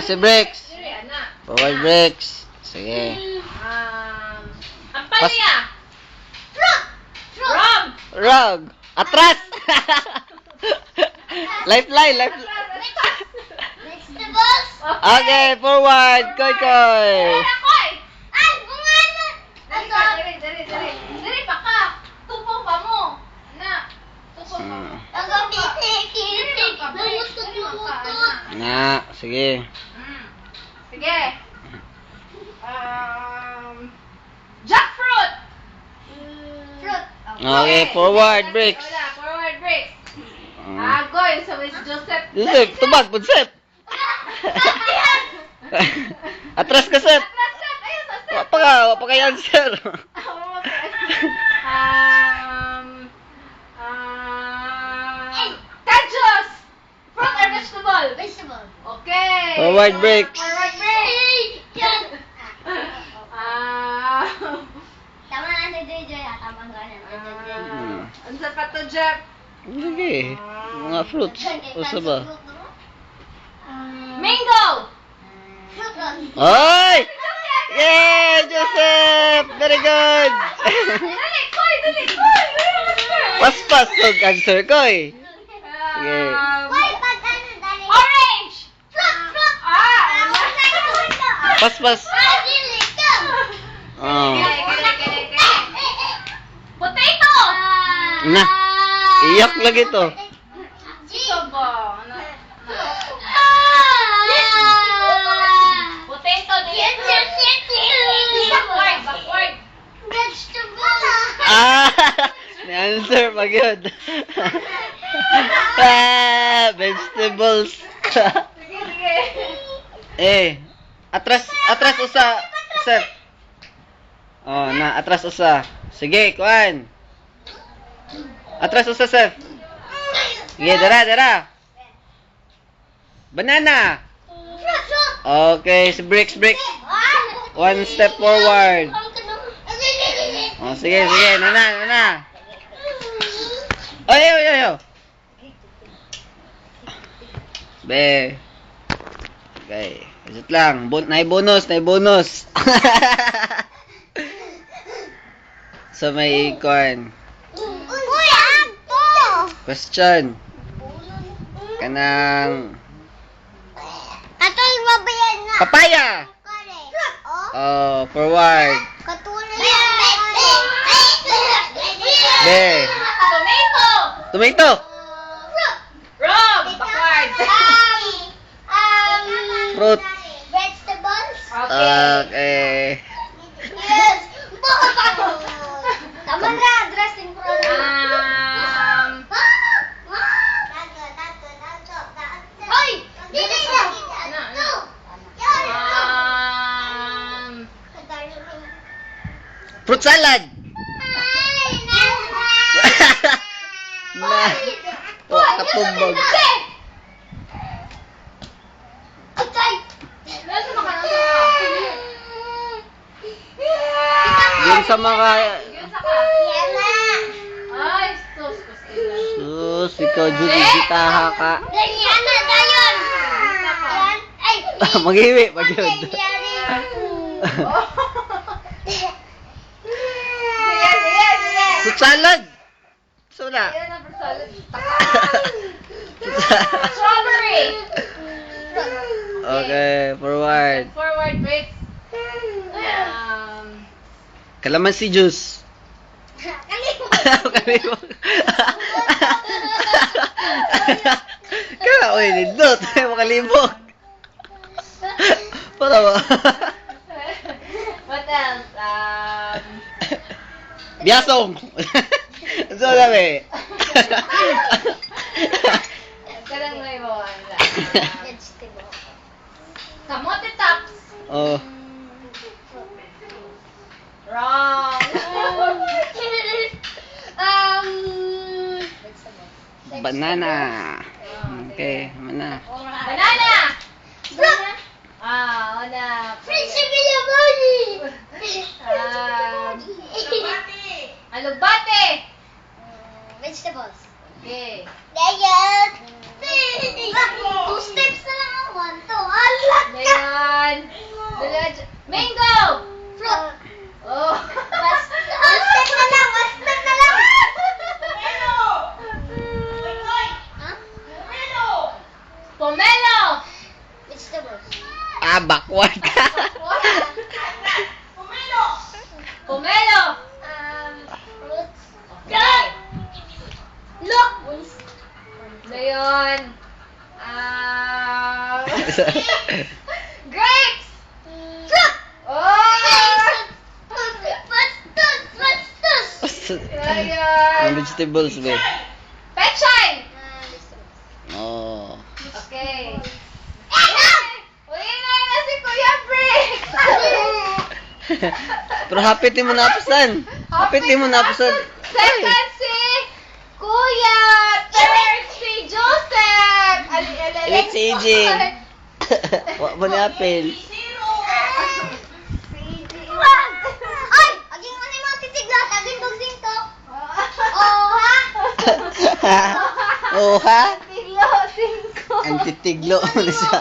si Bricks. Dili, ana. Forward Bricks. Sige. Ang palaya. Frog. Rug. Atras. Lifeline. Vegetables. Okay, forward. Koy. Koy. Ay, bungana. Dili pa ka. Tupong pa mo. Na. Tupong pa mo. Ang bitik. Lumutot. Na, sige. Sige. Jackfruit. Fruit. Okay, forward Bricks. Wala, forward bricks. Goy, so it's Joseph. Joseph, tubag, bunsep. Atras ka, Sep. Ayun, sa step. Wapa ka answer. Kajos. Fruit or vegetable? Vegetable. Okay. Forward bricks. Forward bricks. Tama na si Joy. Tama ka na. Ano sa pa to, Jeff? Sige. Mga fruits. Usa ba? Mango. Fruit. Oy! Yay, Joseph! Very good! Dali, Koy. Paspas yung answer ko eh. Sige. Why, pag ano, dali. Orange. Fruit. Paspas. Dili ka. Oh. Potato. Na. Iyak lagi to. Ito ba? Potato din. Backward. Vegetable. Ni-answer pag yun. Vegetables. Sige. Atras usa. Sep. Oh, na, atras usa. Sige, kuan. Atras usa, Sep. Sige, dara. Banana. Okay, si Bricks. One step forward. Oh, sige, nana. Oy. Be. Okay. Isot lang. Nay bonus. So may kuan. Question. Kanang Atol mabayan na. papaya. Oh, forward. Katulad Be. Tomato. Wrong. Backward. Fruit. Vegetables. Okay. Yes. Tama na, dressing product. Hoy! Dili na! Fruit salad. Na. Katumbag. Yun sa mga Ay, sus, pastila. sus, ikaw Judy gitaha ka. Maghiwi pag yun. Fruit salad. Suna. Strawberry. Okay, forward. Forward bricks. Kalamansi juice. Kalimog. Kaya, oy, nindot. Makalimog. Para ba? What else? Biasong. So, sabi. Kalang may mawala. Kamote tops. Oh. Wrong. Banana. Okay, mana. Banana. Wala. Alugbate. Vegetables. Okay. Dayan. 2 steps na lang. 1, 2. Alat ka. Dayan. Mango! Fruit. Oh. 1 step na lang. 1 step na lang. Ha? Pomelo! Vegetables. Ah, backward ka. Pomelo! Fruits. Okay. Look. Ngayon, grapes! Fruit. Oh! Ang Ngayon, vegetables, be. pechay! Oh. Okay. Uy na si Kuya Brick! Pero hapitin mo na apasan. Hapitin mo na apasan. Second si Kuya! Third si Joseph! Eight si AJ. Wa mo ni apel. Ay! Aging ano yung mga titigla? Aging dugsing to. Oh, ha? Oh, ha? Tilo, 5. Ang titiglo mo na siya.